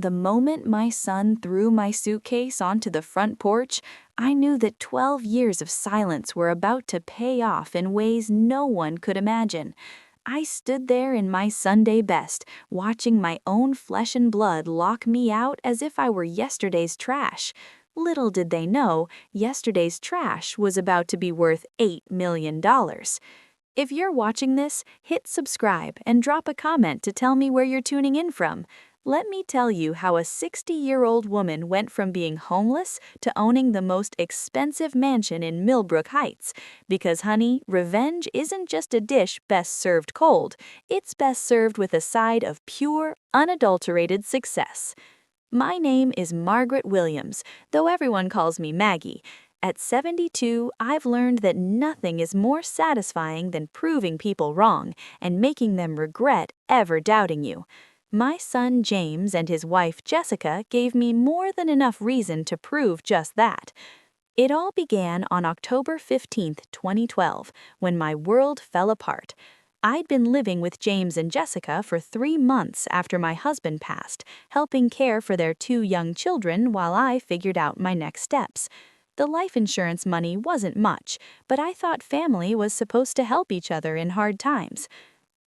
The moment my son threw my suitcase onto the front porch, I knew that 12 years of silence were about to pay off in ways no one could imagine. I stood there in my Sunday best, watching my own flesh and blood lock me out as if I were yesterday's trash. Little did they know, yesterday's trash was about to be worth $8 million. If you're watching this, hit subscribe and drop a comment to tell me where you're tuning in from. Let me tell you how a 60-year-old woman went from being homeless to owning the most expensive mansion in Millbrook Heights. Because, honey, revenge isn't just a dish best served cold, it's best served with a side of pure, unadulterated success. My name is Margaret Williams, though everyone calls me Maggie. At 72, I've learned that nothing is more satisfying than proving people wrong and making them regret ever doubting you. My son James and his wife Jessica gave me more than enough reason to prove just that. It all began on October 15, 2012, when my world fell apart. I'd been living with James and Jessica for 3 months after my husband passed, helping care for their 2 young children while I figured out my next steps. The life insurance money wasn't much, but I thought family was supposed to help each other in hard times.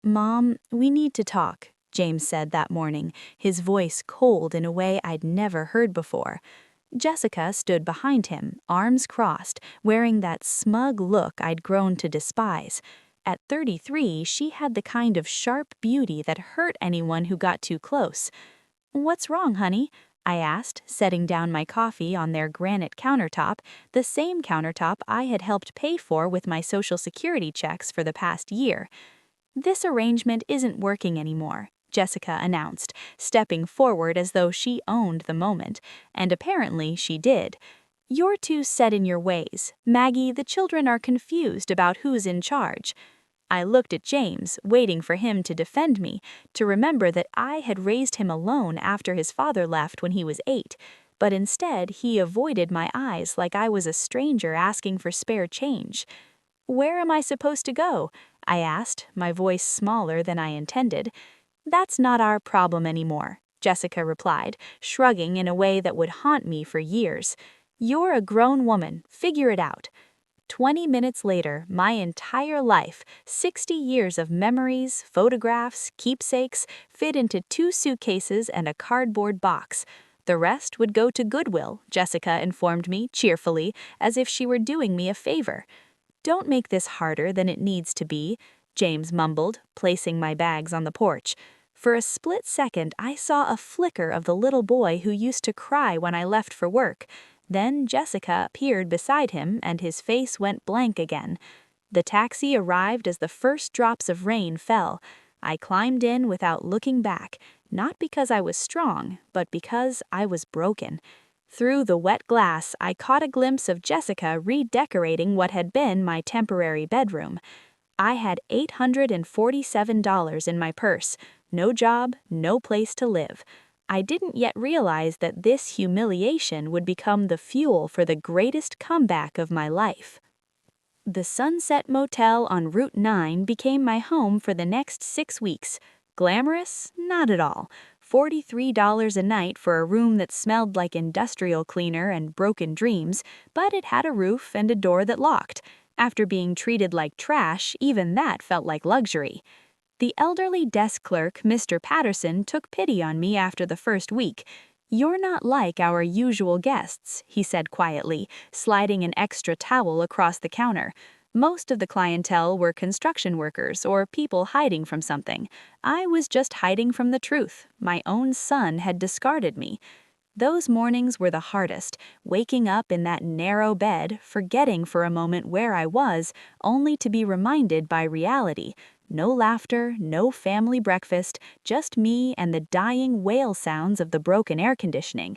"Mom, we need to talk," James said that morning, his voice cold in a way I'd never heard before. Jessica stood behind him, arms crossed, wearing that smug look I'd grown to despise. At 33, she had the kind of sharp beauty that hurt anyone who got too close. "What's wrong, honey?" I asked, setting down my coffee on their granite countertop, the same countertop I had helped pay for with my Social Security checks for the past year. "This arrangement isn't working anymore," Jessica announced, stepping forward as though she owned the moment, and apparently she did. "You're too set in your ways. Maggie, the children are confused about who's in charge." I looked at James, waiting for him to defend me, to remember that I had raised him alone after his father left when he was 8, but instead he avoided my eyes like I was a stranger asking for spare change. "Where am I supposed to go?" I asked, my voice smaller than I intended. "That's not our problem anymore," Jessica replied, shrugging in a way that would haunt me for years. "You're a grown woman, figure it out." 20 minutes later, my entire life, 60 years of memories, photographs, keepsakes, fit into 2 suitcases and a cardboard box. The rest would go to Goodwill, Jessica informed me cheerfully, as if she were doing me a favor. "Don't make this harder than it needs to be," James mumbled, placing my bags on the porch. For a split second, I saw a flicker of the little boy who used to cry when I left for work. Then Jessica appeared beside him and his face went blank again. The taxi arrived as the first drops of rain fell. I climbed in without looking back, not because I was strong, but because I was broken. Through the wet glass, I caught a glimpse of Jessica redecorating what had been my temporary bedroom. I had $847 in my purse, no job, no place to live. I didn't yet realize that this humiliation would become the fuel for the greatest comeback of my life. The Sunset Motel on Route 9 became my home for the next 6 weeks. Glamorous? Not at all. $43 a night for a room that smelled like industrial cleaner and broken dreams, but it had a roof and a door that locked. After being treated like trash, even that felt like luxury. The elderly desk clerk, Mr. Patterson, took pity on me after the first week. "You're not like our usual guests," he said quietly, sliding an extra towel across the counter. "Most of the clientele were construction workers or people hiding from something. I was just hiding from the truth. My own son had discarded me." Those mornings were the hardest, waking up in that narrow bed, forgetting for a moment where I was, only to be reminded by reality. No laughter, no family breakfast, just me and the dying wail sounds of the broken air conditioning.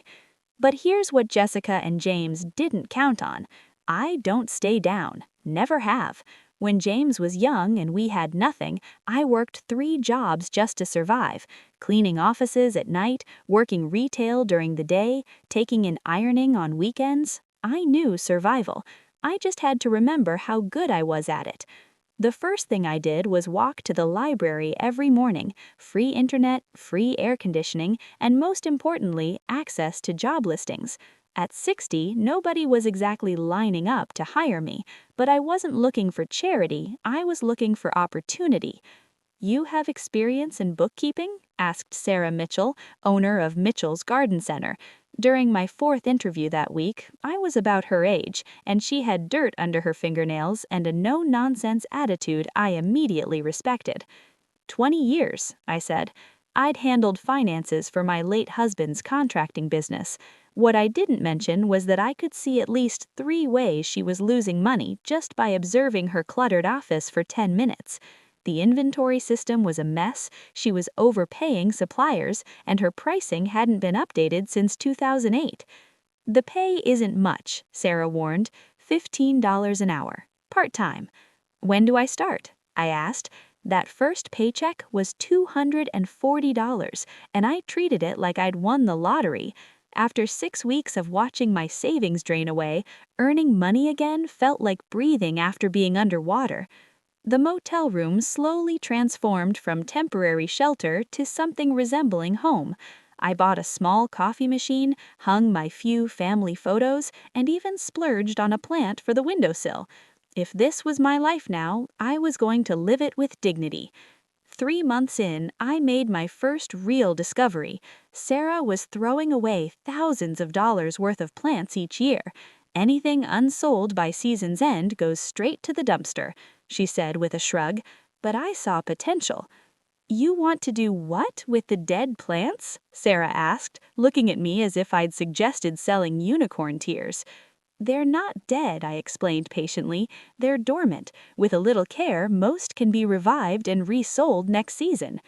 But here's what Jessica and James didn't count on. I don't stay down, never have. When James was young and we had nothing, I worked 3 jobs just to survive, cleaning offices at night, working retail during the day, taking in ironing on weekends. I knew survival. I just had to remember how good I was at it. The first thing I did was walk to the library every morning, free internet, free air conditioning, and most importantly, access to job listings. At 60, nobody was exactly lining up to hire me, but I wasn't looking for charity, I was looking for opportunity. "You have experience in bookkeeping?" asked Sarah Mitchell, owner of Mitchell's Garden Center. During my fourth interview that week, I was about her age, and she had dirt under her fingernails and a no-nonsense attitude I immediately respected. 20 years, I said. I'd handled finances for my late husband's contracting business. What I didn't mention was that I could see at least 3 ways she was losing money just by observing her cluttered office for 10 minutes. The inventory system was a mess, she was overpaying suppliers, and her pricing hadn't been updated since 2008. "The pay isn't much," Sarah warned. $15 an hour. Part-time. "When do I start?" I asked. That first paycheck was $240, and I treated it like I'd won the lottery. After 6 weeks of watching my savings drain away, earning money again felt like breathing after being underwater. The motel room slowly transformed from temporary shelter to something resembling home. I bought a small coffee machine, hung my few family photos, and even splurged on a plant for the windowsill. If this was my life now, I was going to live it with dignity. 3 months in, I made my first real discovery. Sarah was throwing away thousands of dollars worth of plants each year. "Anything unsold by season's end goes straight to the dumpster," she said with a shrug, but I saw potential. "You want to do what with the dead plants?" Sarah asked, looking at me as if I'd suggested selling unicorn tears. "They're not dead," I explained patiently. "They're dormant. With a little care, most can be revived and resold next season."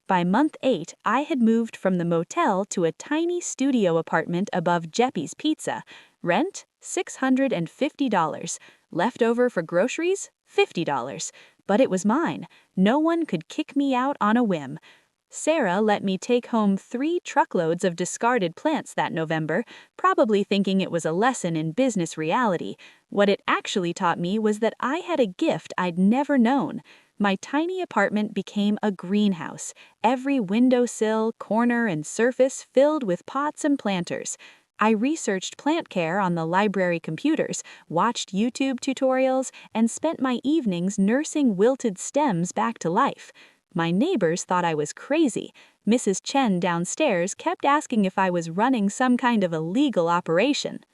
By month 8, I had moved from the motel to a tiny studio apartment above Jeppy's Pizza. Rent, $650. Leftover for groceries, $50. But it was mine. No one could kick me out on a whim. Sarah let me take home 3 truckloads of discarded plants that November, probably thinking it was a lesson in business reality. What it actually taught me was that I had a gift I'd never known. My tiny apartment became a greenhouse, every windowsill, corner, and surface filled with pots and planters. I researched plant care on the library computers, watched YouTube tutorials, and spent my evenings nursing wilted stems back to life. My neighbors thought I was crazy. Mrs. Chen downstairs kept asking if I was running some kind of illegal operation.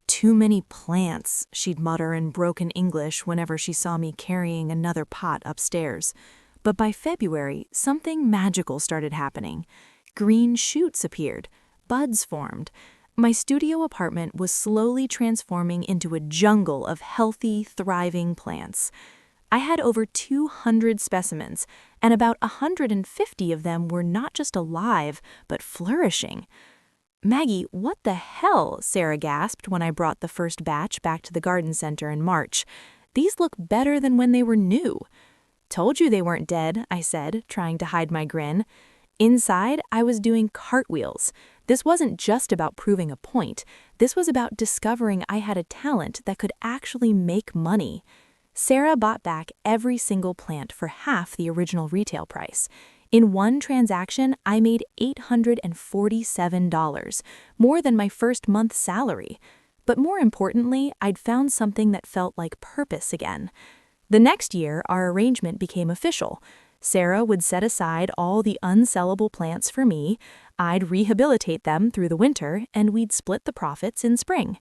"Too many plants," she'd mutter in broken English whenever she saw me carrying another pot upstairs. But by February, something magical started happening. Green shoots appeared. Buds formed. My studio apartment was slowly transforming into a jungle of healthy, thriving plants. I had over 200 specimens, and about 150 of them were not just alive, but flourishing. "Maggie, what the hell?" Sarah gasped when I brought the first batch back to the garden center in March. "These look better than when they were new." "Told you they weren't dead," I said, trying to hide my grin. Inside, I was doing cartwheels. This wasn't just about proving a point. This was about discovering I had a talent that could actually make money. Sarah bought back every single plant for half the original retail price. In one transaction, I made $847, more than my first month's salary. But more importantly, I'd found something that felt like purpose again. The next year, our arrangement became official. Sarah would set aside all the unsellable plants for me, I'd rehabilitate them through the winter, and we'd split the profits in spring.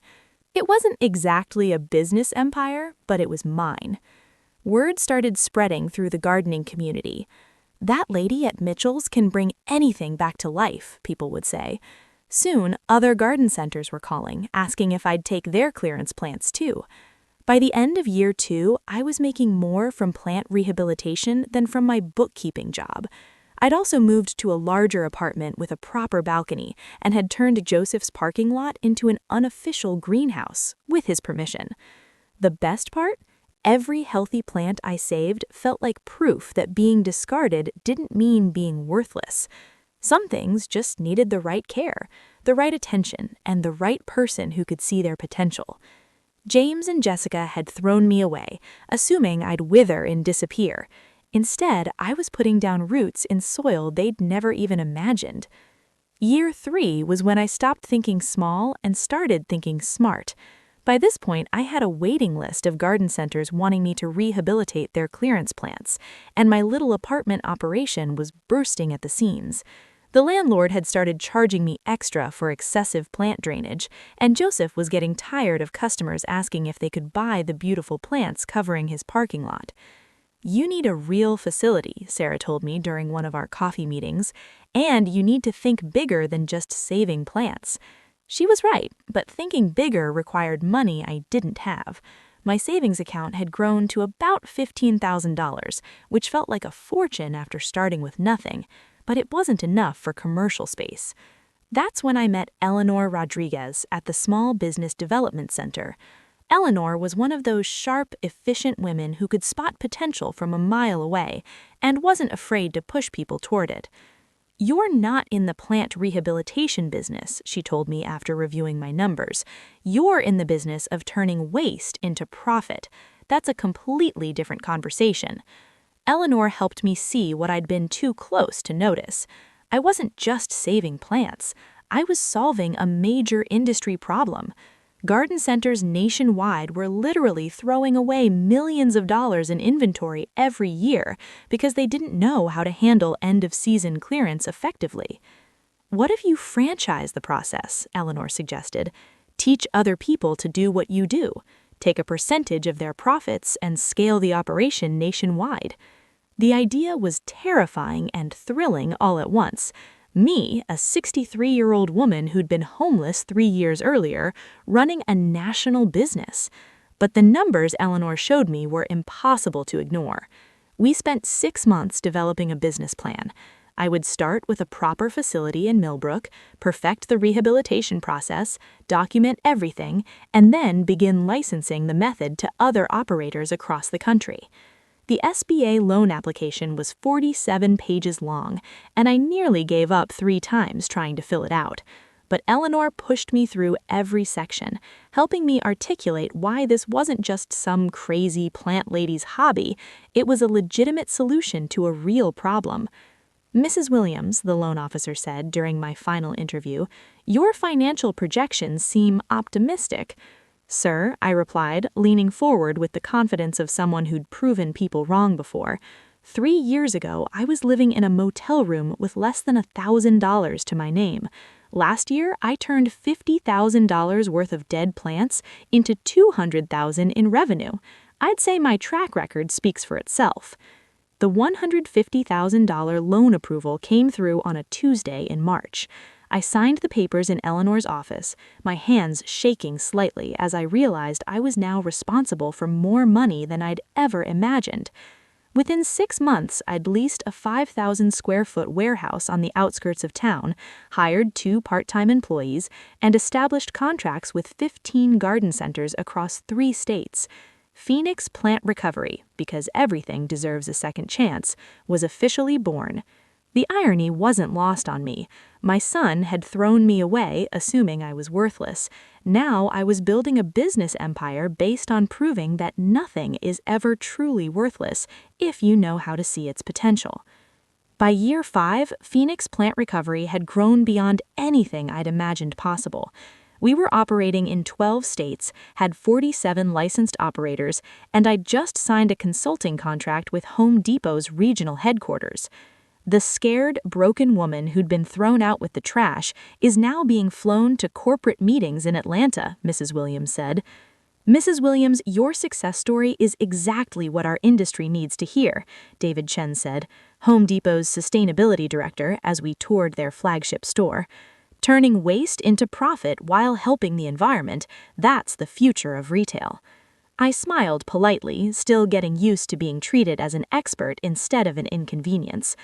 It wasn't exactly a business empire, but it was mine. Word started spreading through the gardening community. "That lady at Mitchell's can bring anything back to life," people would say. Soon, other garden centers were calling, asking if I'd take their clearance plants too. By the end of year 2, I was making more from plant rehabilitation than from my bookkeeping job. I'd also moved to a larger apartment with a proper balcony and had turned Joseph's parking lot into an unofficial greenhouse, with his permission. The best part? Every healthy plant I saved felt like proof that being discarded didn't mean being worthless. Some things just needed the right care, the right attention, and the right person who could see their potential. James and Jessica had thrown me away, assuming I'd wither and disappear. Instead, I was putting down roots in soil they'd never even imagined. Year 3 was when I stopped thinking small and started thinking smart. By this point, I had a waiting list of garden centers wanting me to rehabilitate their clearance plants, and my little apartment operation was bursting at the seams. The landlord had started charging me extra for excessive plant drainage, and Joseph was getting tired of customers asking if they could buy the beautiful plants covering his parking lot. "You need a real facility," Sarah told me during one of our coffee meetings, "and you need to think bigger than just saving plants." She was right, but thinking bigger required money I didn't have. My savings account had grown to about $15,000, which felt like a fortune after starting with nothing, but it wasn't enough for commercial space. That's when I met Eleanor Rodriguez at the Small Business Development Center. Eleanor was one of those sharp, efficient women who could spot potential from a mile away and wasn't afraid to push people toward it. "You're not in the plant rehabilitation business," she told me after reviewing my numbers. "You're in the business of turning waste into profit. That's a completely different conversation." Eleanor helped me see what I'd been too close to notice. I wasn't just saving plants. I was solving a major industry problem. Garden centers nationwide were literally throwing away millions of dollars in inventory every year because they didn't know how to handle end-of-season clearance effectively. "What if you franchise the process?" Eleanor suggested. "Teach other people to do what you do. Take a percentage of their profits and scale the operation nationwide." The idea was terrifying and thrilling all at once. Me, a 63-year-old woman who'd been homeless 3 years earlier, running a national business. But the numbers Eleanor showed me were impossible to ignore. We spent 6 months developing a business plan. I would start with a proper facility in Millbrook, perfect the rehabilitation process, document everything, and then begin licensing the method to other operators across the country. The SBA loan application was 47 pages long, and I nearly gave up 3 times trying to fill it out. But Eleanor pushed me through every section, helping me articulate why this wasn't just some crazy plant lady's hobby, it was a legitimate solution to a real problem. "Mrs. Williams," the loan officer said during my final interview, "your financial projections seem optimistic." "Sir," I replied, leaning forward with the confidence of someone who'd proven people wrong before, 3 years ago, I was living in a motel room with less than $1,000 to my name. Last year, I turned $50,000 worth of dead plants into $200,000 in revenue. I'd say my track record speaks for itself." The $150,000 loan approval came through on a Tuesday in March. I signed the papers in Eleanor's office, my hands shaking slightly as I realized I was now responsible for more money than I'd ever imagined. Within 6 months, I'd leased a 5,000-square-foot warehouse on the outskirts of town, hired 2 part-time employees, and established contracts with 15 garden centers across 3 states. Phoenix Plant Recovery, because everything deserves a second chance, was officially born. The irony wasn't lost on me. My son had thrown me away, assuming I was worthless. Now I was building a business empire based on proving that nothing is ever truly worthless if you know how to see its potential. By year 5, Phoenix Plant Recovery had grown beyond anything I'd imagined possible. We were operating in 12 states, had 47 licensed operators, and I'd just signed a consulting contract with Home Depot's regional headquarters. The scared, broken woman who'd been thrown out with the trash is now being flown to corporate meetings in Atlanta, Mrs. Williams said. "Mrs. Williams, your success story is exactly what our industry needs to hear," David Chen said, Home Depot's sustainability director, as we toured their flagship store. "Turning waste into profit while helping the environment, that's the future of retail." I smiled politely, still getting used to being treated as an expert instead of an inconvenience.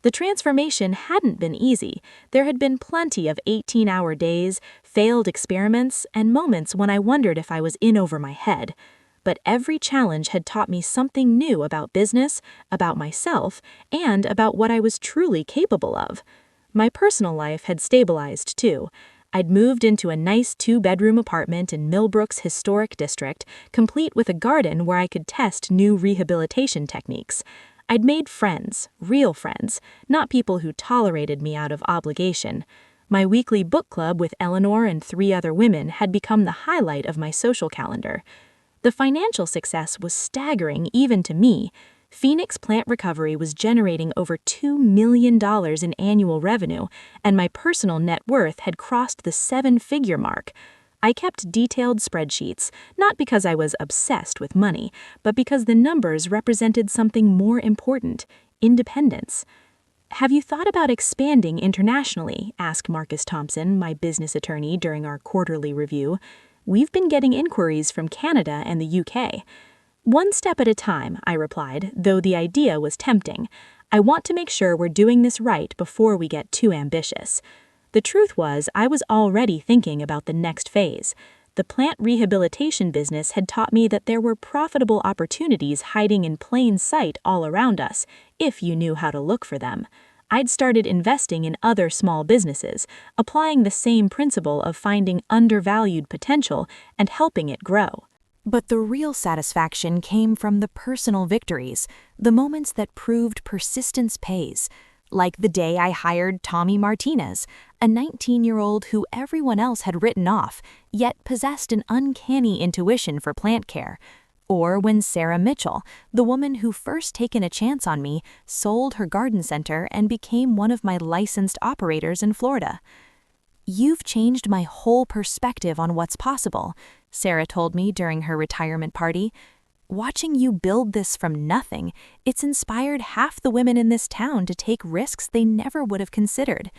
The transformation hadn't been easy. There had been plenty of 18-hour days, failed experiments, and moments when I wondered if I was in over my head. But every challenge had taught me something new about business, about myself, and about what I was truly capable of. My personal life had stabilized, too. I'd moved into a nice 2-bedroom apartment in Millbrook's historic district, complete with a garden where I could test new rehabilitation techniques. I'd made friends, real friends, not people who tolerated me out of obligation. My weekly book club with Eleanor and 3 other women had become the highlight of my social calendar. The financial success was staggering even to me. Phoenix Plant Recovery was generating over $2 million in annual revenue, and my personal net worth had crossed the 7-figure mark. I kept detailed spreadsheets, not because I was obsessed with money, but because the numbers represented something more important: independence. "Have you thought about expanding internationally?" asked Marcus Thompson, my business attorney, during our quarterly review. "We've been getting inquiries from Canada and the UK. "One step at a time," I replied, though the idea was tempting. "I want to make sure we're doing this right before we get too ambitious." The truth was, I was already thinking about the next phase. The plant rehabilitation business had taught me that there were profitable opportunities hiding in plain sight all around us, if you knew how to look for them. I'd started investing in other small businesses, applying the same principle of finding undervalued potential and helping it grow. But the real satisfaction came from the personal victories, the moments that proved persistence pays. Like the day I hired Tommy Martinez, a 19-year-old who everyone else had written off, yet possessed an uncanny intuition for plant care. Or when Sarah Mitchell, the woman who first taken a chance on me, sold her garden center and became one of my licensed operators in Florida. "You've changed my whole perspective on what's possible," Sarah told me during her retirement party. "Watching you build this from nothing, it's inspired half the women in this town to take risks they never would have considered."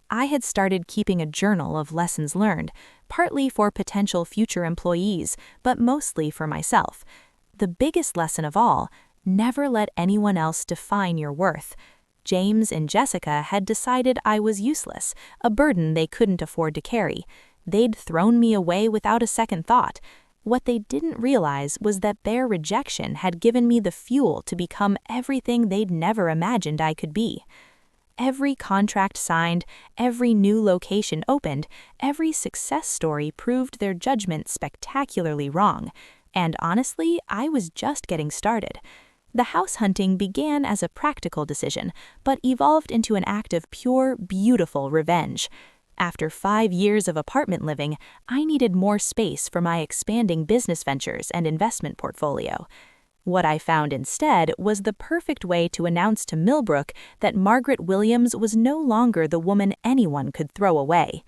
I had started keeping a journal of lessons learned, partly for potential future employees, but mostly for myself. The biggest lesson of all: never let anyone else define your worth. James and Jessica had decided I was useless, a burden they couldn't afford to carry. They'd thrown me away without a second thought. What they didn't realize was that their rejection had given me the fuel to become everything they'd never imagined I could be. Every contract signed, every new location opened, every success story proved their judgment spectacularly wrong. And honestly, I was just getting started. The house hunting began as a practical decision, but evolved into an act of pure, beautiful revenge. After 5 years of apartment living, I needed more space for my expanding business ventures and investment portfolio. What I found instead was the perfect way to announce to Millbrook that Margaret Williams was no longer the woman anyone could throw away.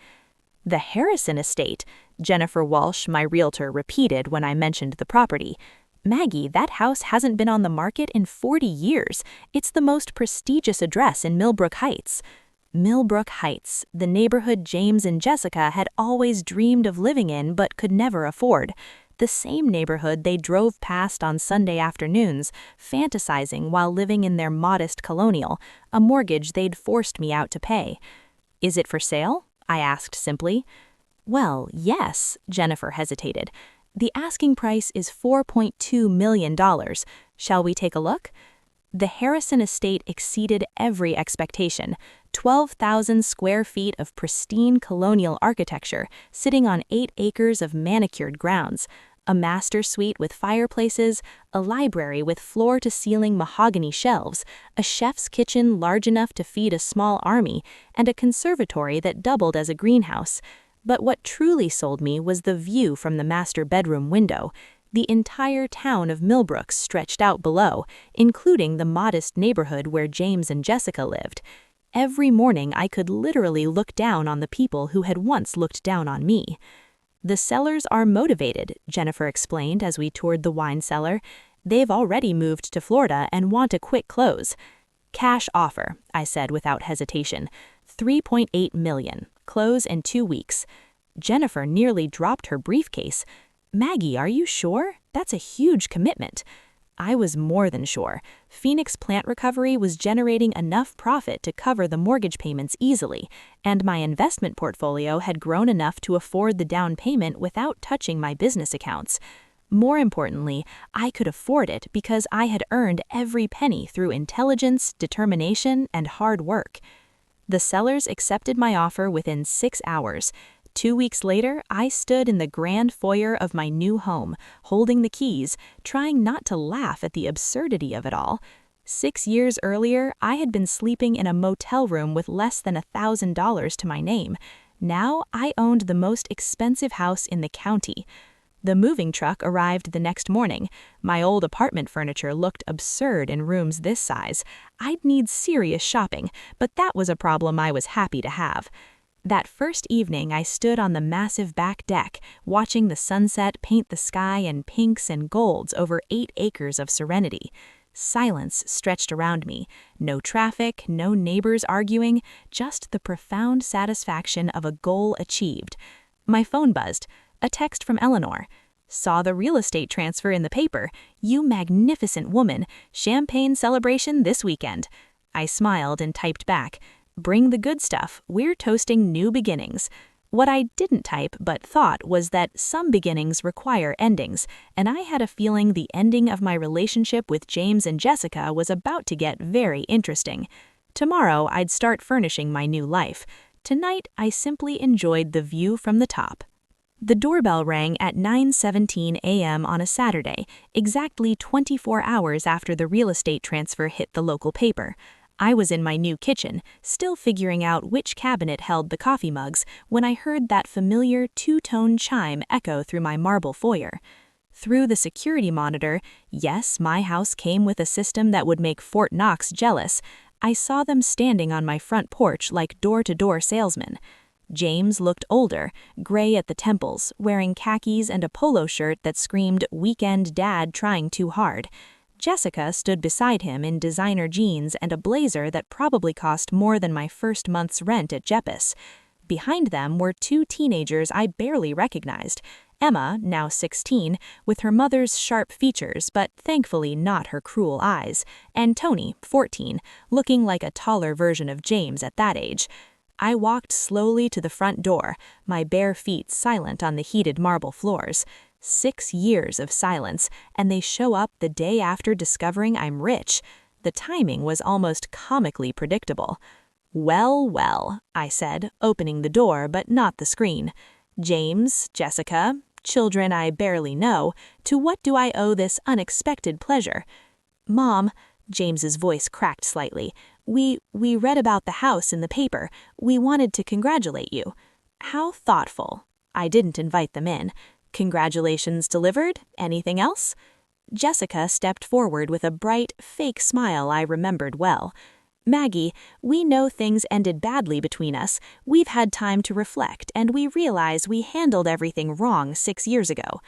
"The Harrison estate," Jennifer Walsh, my realtor, repeated when I mentioned the property. "Maggie, that house hasn't been on the market in 40 years. It's the most prestigious address in Millbrook Heights." Millbrook Heights, the neighborhood James and Jessica had always dreamed of living in but could never afford. The same neighborhood they drove past on Sunday afternoons, fantasizing while living in their modest colonial, a mortgage they'd forced me out to pay. "Is it for sale?" I asked simply. "Well, yes," Jennifer hesitated. "The asking price is $4.2 million. Shall we take a look?" The Harrison estate exceeded every expectation. 12,000 square feet of pristine colonial architecture sitting on 8 acres of manicured grounds, a master suite with fireplaces, a library with floor-to-ceiling mahogany shelves, a chef's kitchen large enough to feed a small army, and a conservatory that doubled as a greenhouse. But what truly sold me was the view from the master bedroom window. The entire town of Millbrook stretched out below, including the modest neighborhood where James and Jessica lived. Every morning I could literally look down on the people who had once looked down on me. "The sellers are motivated," Jennifer explained as we toured the wine cellar. "They've already moved to Florida and want a quick close." "Cash offer," I said without hesitation. $3.8 million. Close in 2 weeks. Jennifer nearly dropped her briefcase. "Maggie, are you sure? That's a huge commitment." I was more than sure. Phoenix Plant Recovery was generating enough profit to cover the mortgage payments easily, and my investment portfolio had grown enough to afford the down payment without touching my business accounts. More importantly, I could afford it because I had earned every penny through intelligence, determination, and hard work. The sellers accepted my offer within 6 hours. 2 weeks later, I stood in the grand foyer of my new home, holding the keys, trying not to laugh at the absurdity of it all. 6 years earlier, I had been sleeping in a motel room with less than $1,000 to my name. Now, I owned the most expensive house in the county. The moving truck arrived the next morning. My old apartment furniture looked absurd in rooms this size. I'd need serious shopping, but that was a problem I was happy to have. That first evening, I stood on the massive back deck, watching the sunset paint the sky in pinks and golds over 8 acres of serenity. Silence stretched around me. No traffic, no neighbors arguing, just the profound satisfaction of a goal achieved. My phone buzzed. A text from Eleanor. Saw the real estate transfer in the paper. You magnificent woman. Champagne celebration this weekend. I smiled and typed back. Bring the good stuff. We're toasting new beginnings. What I didn't type but thought was that some beginnings require endings, and I had a feeling the ending of my relationship with James and Jessica was about to get very interesting. Tomorrow, I'd start furnishing my new life. Tonight, I simply enjoyed the view from the top. The doorbell rang at 9:17 a.m. on a Saturday, exactly 24 hours after the real estate transfer hit the local paper. I was in my new kitchen, still figuring out which cabinet held the coffee mugs, when I heard that familiar two-tone chime echo through my marble foyer. Through the security monitor, yes, my house came with a system that would make Fort Knox jealous. I saw them standing on my front porch like door-to-door salesmen. James looked older, gray at the temples, wearing khakis and a polo shirt that screamed "Weekend Dad Trying Too Hard." Jessica stood beside him in designer jeans and a blazer that probably cost more than my first month's rent at Jeppes. Behind them were 2 teenagers I barely recognized. Emma, now 16, with her mother's sharp features but thankfully not her cruel eyes, and Tony, 14, looking like a taller version of James at that age. I walked slowly to the front door, my bare feet silent on the heated marble floors. 6 years of silence, and they show up the day after discovering I'm rich. The timing was almost comically predictable. "Well, well," I said, opening the door but not the screen. "James, Jessica, children I barely know, to what do I owe this unexpected pleasure?" "Mom," James's voice cracked slightly, We read about the house in the paper. We wanted to congratulate you." "How thoughtful." I didn't invite them in. "Congratulations delivered? Anything else?" Jessica stepped forward with a bright, fake smile I remembered well. "Maggie, we know things ended badly between us. We've had time to reflect, and we realize we handled everything wrong 6 years ago."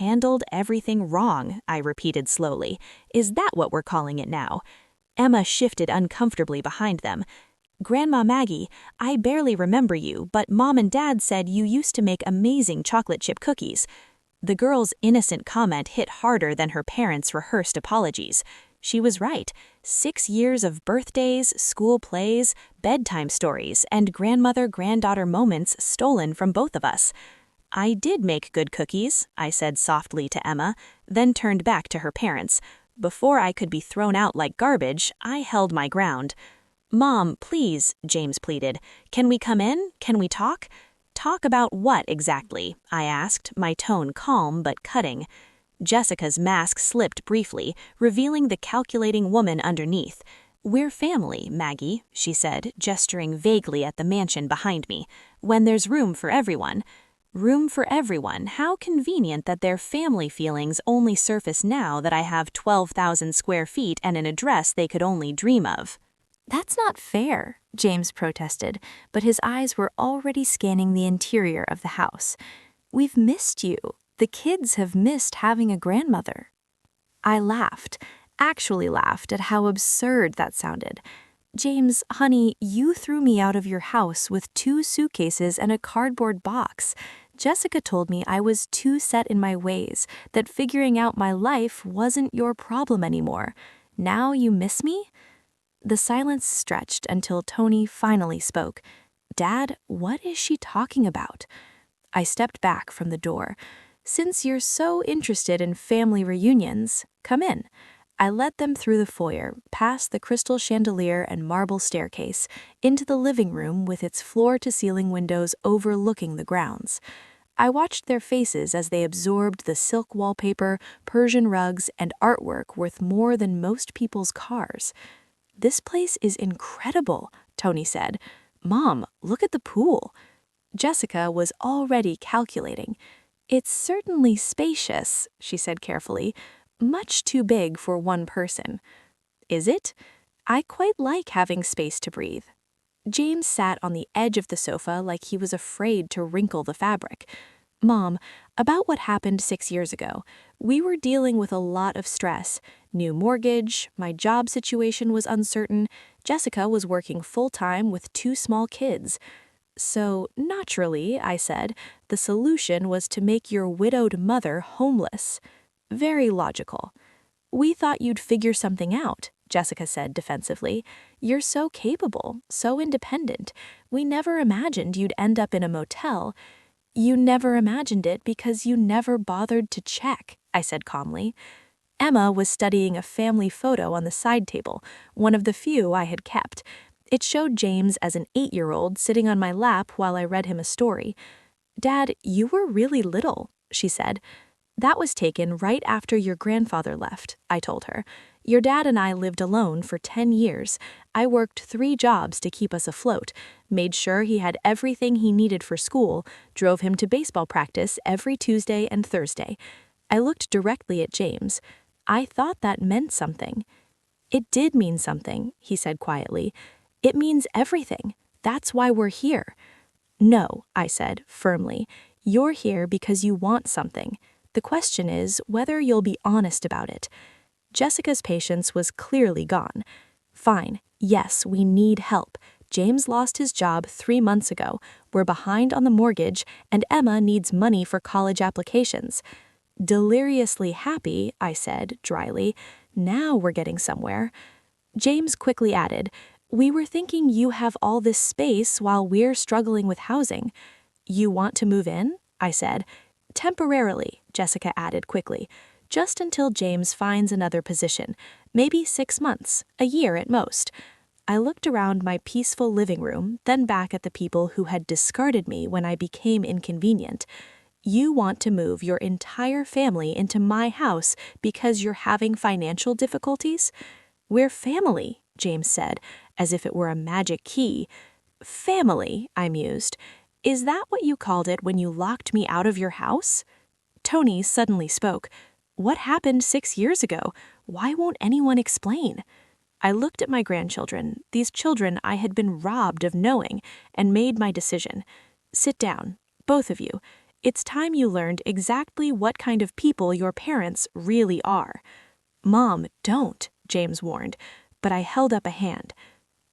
"Handled everything wrong," I repeated slowly. "Is that what we're calling it now?" Emma shifted uncomfortably behind them. "Grandma Maggie, I barely remember you, but Mom and Dad said you used to make amazing chocolate chip cookies." The girl's innocent comment hit harder than her parents' rehearsed apologies. She was right. 6 years of birthdays, school plays, bedtime stories, and grandmother-granddaughter moments stolen from both of us. "I did make good cookies," I said softly to Emma, then turned back to her parents. Before I could be thrown out like garbage, I held my ground. "Mom, please," James pleaded. "Can we come in? Can we talk?" "Talk about what exactly?" I asked, my tone calm but cutting. Jessica's mask slipped briefly, revealing the calculating woman underneath. "We're family, Maggie," she said, gesturing vaguely at the mansion behind me. "When there's room for everyone." Room for everyone. How convenient that their family feelings only surface now that I have 12,000 square feet and an address they could only dream of. "That's not fair," James protested, but his eyes were already scanning the interior of the house. "We've missed you. The kids have missed having a grandmother." I laughed, actually laughed at how absurd that sounded. "James, honey, you threw me out of your house with 2 suitcases and a cardboard box. Jessica told me I was too set in my ways, that figuring out my life wasn't your problem anymore. Now you miss me?" The silence stretched until Tony finally spoke. "Dad, what is she talking about?" I stepped back from the door. "Since you're so interested in family reunions, come in." I led them through the foyer, past the crystal chandelier and marble staircase, into the living room with its floor-to-ceiling windows overlooking the grounds. I watched their faces as they absorbed the silk wallpaper, Persian rugs, and artwork worth more than most people's cars. "This place is incredible," Tony said. "Mom, look at the pool." Jessica was already calculating. "It's certainly spacious," she said carefully. "Much too big for one person." "Is it? I quite like having space to breathe." James sat on the edge of the sofa like he was afraid to wrinkle the fabric. "Mom, about what happened 6 years ago. We were dealing with a lot of stress. New mortgage, my job situation was uncertain, Jessica was working full-time with 2 small kids. So, naturally," I said, "the solution was to make your widowed mother homeless." "Very logical." "We thought you'd figure something out," Jessica said defensively. "You're so capable, so independent. We never imagined you'd end up in a motel." "You never imagined it because you never bothered to check," I said calmly. Emma was studying a family photo on the side table, one of the few I had kept. It showed James as an 8-year-old sitting on my lap while I read him a story. "Dad, you were really little," she said. "That was taken right after your grandfather left," I told her. "Your dad and I lived alone for 10 years. I worked 3 jobs to keep us afloat, made sure he had everything he needed for school, drove him to baseball practice every Tuesday and Thursday." I looked directly at James. I thought that meant something. "It did mean something," he said quietly. "It means everything. That's why we're here." "No," I said firmly. "You're here because you want something. The question is whether you'll be honest about it." Jessica's patience was clearly gone. "Fine. Yes, we need help. James lost his job 3 months ago. We're behind on the mortgage, and Emma needs money for college applications." "Deliriously happy," I said dryly. "Now we're getting somewhere." James quickly added, "We were thinking you have all this space while we're struggling with housing." "You want to move in?" I said. "Temporarily," Jessica added quickly. "Just until James finds another position. Maybe 6 months, a year at most." I looked around my peaceful living room, then back at the people who had discarded me when I became inconvenient. "You want to move your entire family into my house because you're having financial difficulties?" "We're family," James said, as if it were a magic key. "Family," I mused. "Is that what you called it when you locked me out of your house?" Tony suddenly spoke. "What happened 6 years ago? Why won't anyone explain?" I looked at my grandchildren, these children I had been robbed of knowing, and made my decision. "Sit down, both of you. It's time you learned exactly what kind of people your parents really are." "Mom, don't," James warned, but I held up a hand.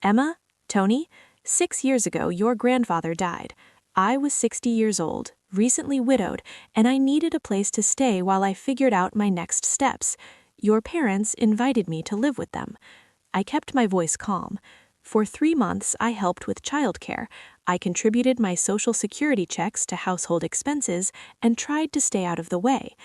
"Emma, Tony, 6 years ago your grandfather died. I was 60 years old, recently widowed, and I needed a place to stay while I figured out my next steps. Your parents invited me to live with them." I kept my voice calm. For 3 months, I helped with childcare. I contributed my Social Security checks to household expenses and tried to stay out of the way.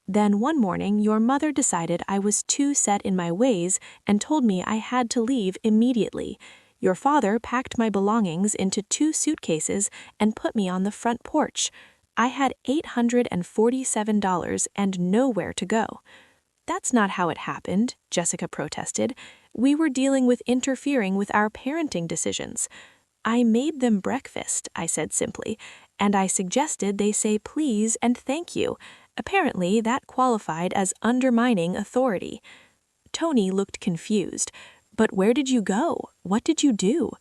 Then one morning, your mother decided I was too set in my ways and told me I had to leave immediately. Your father packed my belongings into 2 suitcases and put me on the front porch. I had $847 and nowhere to go. "That's not how it happened," Jessica protested. "We were dealing with interfering with our parenting decisions." "I made them breakfast," I said simply, "and I suggested they say please and thank you. Apparently, that qualified as undermining authority." Tony looked confused. "But where did you go? What did you do?"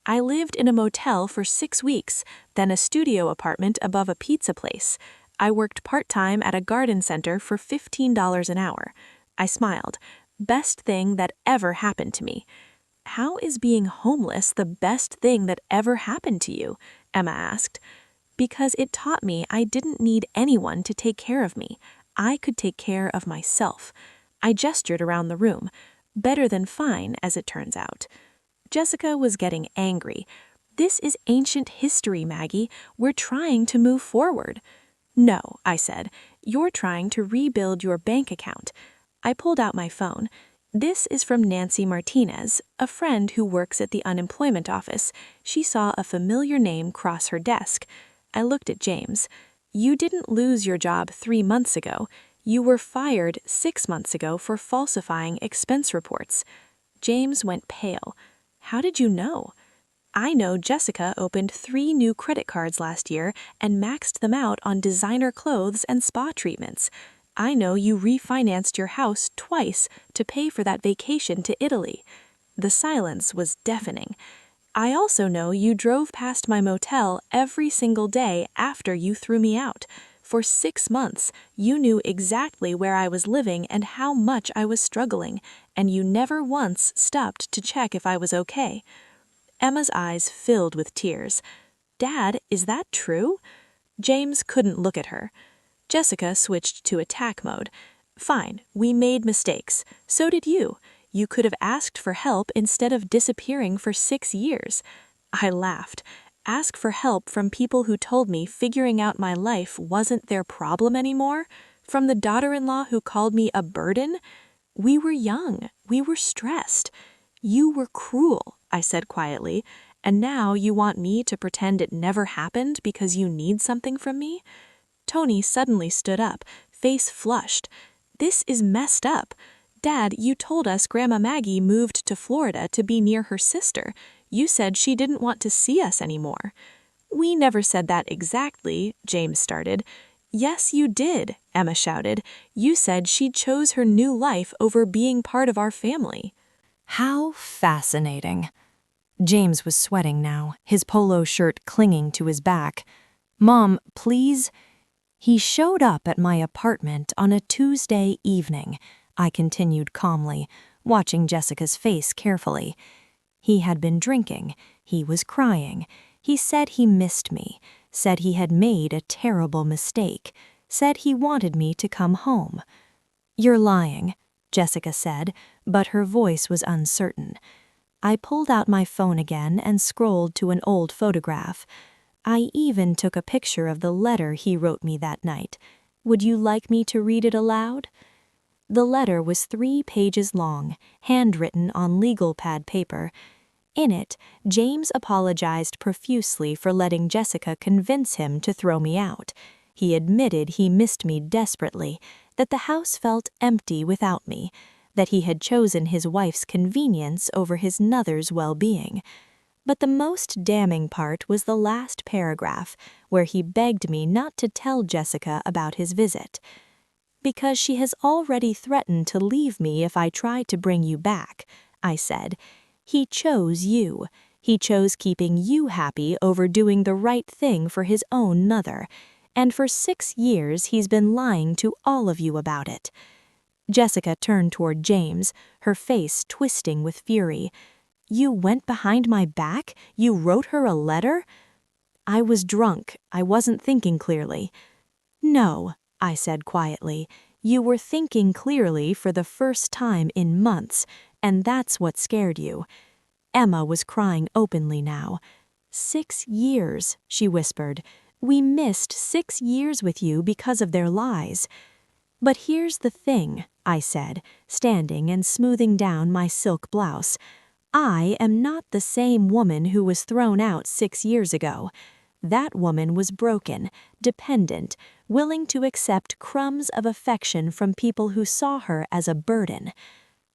"I lived in a motel for 6 weeks, then a studio apartment above a pizza place. I worked part-time at a garden center for $15 an hour." I smiled. "Best thing that ever happened to me." "How is being homeless the best thing that ever happened to you?" Emma asked. "Because it taught me I didn't need anyone to take care of me. I could take care of myself." I gestured around the room. "Better than fine, as it turns out." Jessica was getting angry. "This is ancient history, Maggie. We're trying to move forward." "No," I said. "You're trying to rebuild your bank account." I pulled out my phone. This is from Nancy Martinez, a friend who works at the unemployment office. She saw a familiar name cross her desk. I looked at James. You didn't lose your job 3 months ago. You were fired 6 months ago for falsifying expense reports. James went pale. How did you know? I know Jessica opened 3 new credit cards last year and maxed them out on designer clothes and spa treatments. I know you refinanced your house twice to pay for that vacation to Italy. The silence was deafening. I also know you drove past my motel every single day after you threw me out. For 6 months, you knew exactly where I was living and how much I was struggling, and you never once stopped to check if I was okay. Emma's eyes filled with tears. Dad, is that true? James couldn't look at her. Jessica switched to attack mode. Fine, we made mistakes. So did you. You could have asked for help instead of disappearing for 6 years. I laughed. Ask for help from people who told me figuring out my life wasn't their problem anymore? From the daughter-in-law who called me a burden? We were young. We were stressed. You were cruel, I said quietly, and now you want me to pretend it never happened because you need something from me? Tony suddenly stood up, face flushed. This is messed up. Dad, you told us Grandma Maggie moved to Florida to be near her sister. You said she didn't want to see us anymore. We never said that exactly, James started. Yes, you did, Emma shouted. You said she chose her new life over being part of our family. How fascinating. James was sweating now, his polo shirt clinging to his back. Mom, please. He showed up at my apartment on a Tuesday evening, I continued calmly, watching Jessica's face carefully. He had been drinking. He was crying. He said he missed me, said he had made a terrible mistake, said he wanted me to come home. You're lying, Jessica said, but her voice was uncertain. I pulled out my phone again and scrolled to an old photograph. I even took a picture of the letter he wrote me that night. Would you like me to read it aloud? The letter was 3 pages long, handwritten on legal pad paper. In it, James apologized profusely for letting Jessica convince him to throw me out. He admitted he missed me desperately, that the house felt empty without me, that he had chosen his wife's convenience over his mother's well-being. But the most damning part was the last paragraph, where he begged me not to tell Jessica about his visit. Because she has already threatened to leave me if I try to bring you back, I said. He chose you. He chose keeping you happy over doing the right thing for his own mother. And for 6 years he's been lying to all of you about it. Jessica turned toward James, her face twisting with fury. You went behind my back? You wrote her a letter? I was drunk. I wasn't thinking clearly. No, I said quietly. You were thinking clearly for the first time in months, and that's what scared you. Emma was crying openly now. 6 years, she whispered. We missed 6 years with you because of their lies. But here's the thing, I said, standing and smoothing down my silk blouse. I am not the same woman who was thrown out 6 years ago. That woman was broken, dependent, willing to accept crumbs of affection from people who saw her as a burden.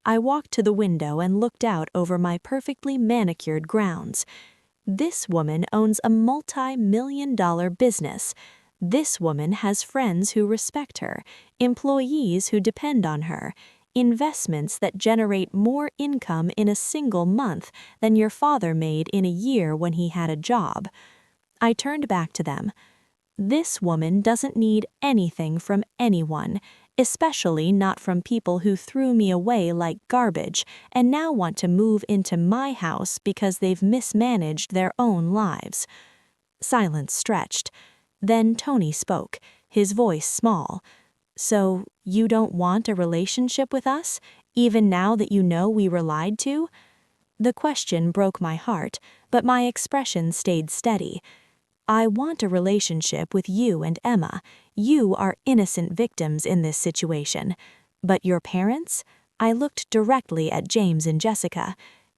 I walked to the window and looked out over my perfectly manicured grounds. This woman owns a multi-million-dollar business. This woman has friends who respect her, employees who depend on her, investments that generate more income in a single month than your father made in a year when he had a job. I turned back to them. This woman doesn't need anything from anyone, especially not from people who threw me away like garbage and now want to move into my house because they've mismanaged their own lives. Silence stretched. Then Tony spoke, his voice small. So, you don't want a relationship with us, even now that you know we were lied to? The question broke my heart, but my expression stayed steady. I want a relationship with you and Emma. You are innocent victims in this situation. But your parents? I looked directly at James and Jessica.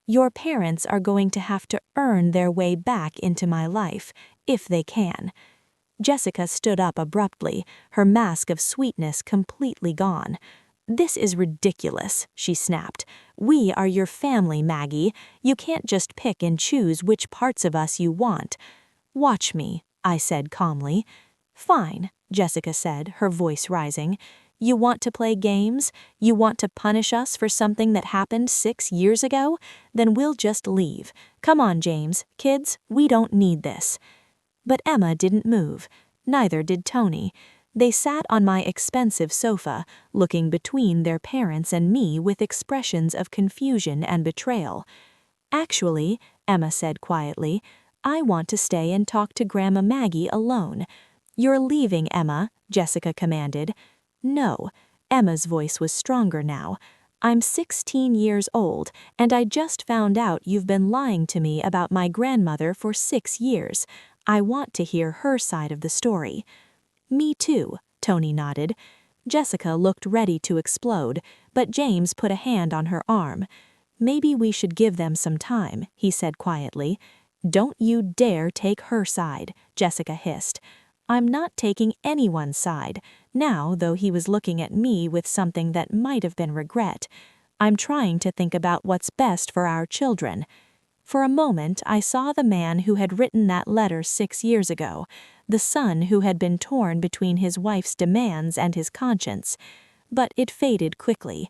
Your parents are going to have to earn their way back into my life, if they can. Jessica stood up abruptly, her mask of sweetness completely gone. This is ridiculous, she snapped. We are your family, Maggie. You can't just pick and choose which parts of us you want. Watch me, I said calmly. Fine, Jessica said, her voice rising. You want to play games? You want to punish us for something that happened 6 years ago? Then we'll just leave. Come on, James. Kids, we don't need this. But Emma didn't move. Neither did Tony. They sat on my expensive sofa, looking between their parents and me with expressions of confusion and betrayal. Actually, Emma said quietly, I want to stay and talk to Grandma Maggie alone. You're leaving, Emma, Jessica commanded. No, Emma's voice was stronger now. I'm 16 years old, and I just found out you've been lying to me about my grandmother for 6 years. I want to hear her side of the story. Me too, Tony nodded. Jessica looked ready to explode, but James put a hand on her arm. Maybe we should give them some time, he said quietly. Don't you dare take her side, Jessica hissed. I'm not taking anyone's side, now though he was looking at me with something that might have been regret. I'm trying to think about what's best for our children. For a moment, I saw the man who had written that letter 6 years ago, the son who had been torn between his wife's demands and his conscience. But it faded quickly.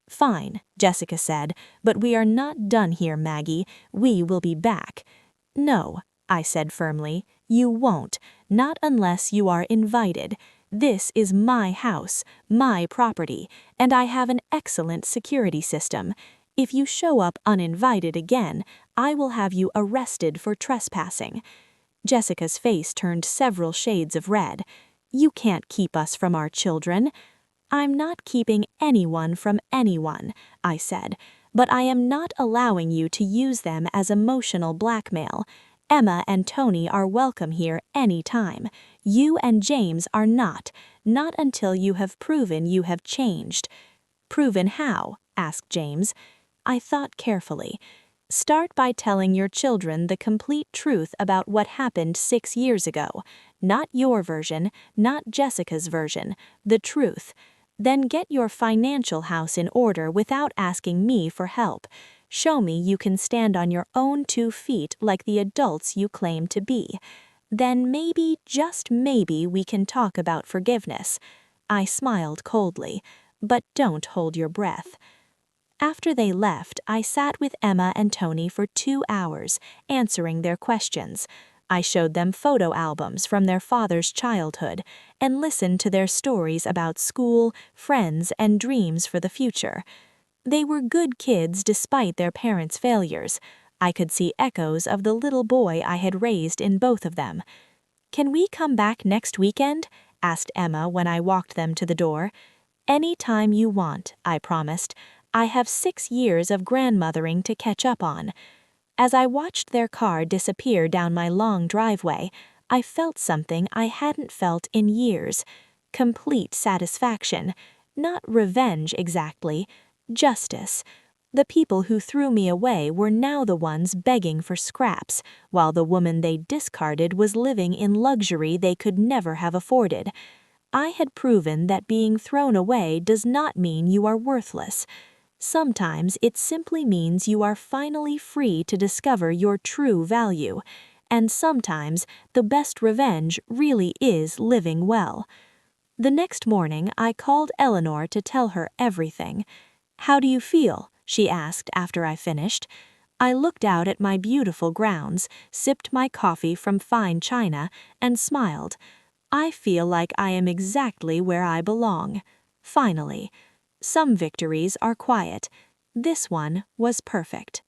Fine, Jessica said, but we are not done here, Maggie. We will be back. No, I said firmly, you won't, not unless you are invited. This is my house, my property, and I have an excellent security system. If you show up uninvited again, I will have you arrested for trespassing. Jessica's face turned several shades of red. You can't keep us from our children. I'm not keeping anyone from anyone, I said, but I am not allowing you to use them as emotional blackmail. Emma and Tony are welcome here any time. You and James are not until you have proven you have changed. Proven how? Asked James. I thought carefully. Start by telling your children the complete truth about what happened 6 years ago. Not your version, not Jessica's version, the truth. Then get your financial house in order without asking me for help. Show me you can stand on your own 2 feet like the adults you claim to be. Then maybe, just maybe, we can talk about forgiveness. I smiled coldly, but don't hold your breath. After they left, I sat with Emma and Tony for 2 hours, answering their questions. I showed them photo albums from their father's childhood and listened to their stories about school, friends, and dreams for the future. They were good kids despite their parents' failures. I could see echoes of the little boy I had raised in both of them. Can we come back next weekend? Asked Emma when I walked them to the door. Any time you want, I promised. I have 6 years of grandmothering to catch up on. As I watched their car disappear down my long driveway, I felt something I hadn't felt in years. Complete satisfaction. Not revenge exactly. Justice. The people who threw me away were now the ones begging for scraps, while the woman they discarded was living in luxury they could never have afforded. I had proven that being thrown away does not mean you are worthless. Sometimes it simply means you are finally free to discover your true value, and sometimes the best revenge really is living well. The next morning, I called Eleanor to tell her everything. How do you feel? She asked after I finished. I looked out at my beautiful grounds, sipped my coffee from fine china, and smiled. I feel like I am exactly where I belong. Finally. Some victories are quiet. This one was perfect.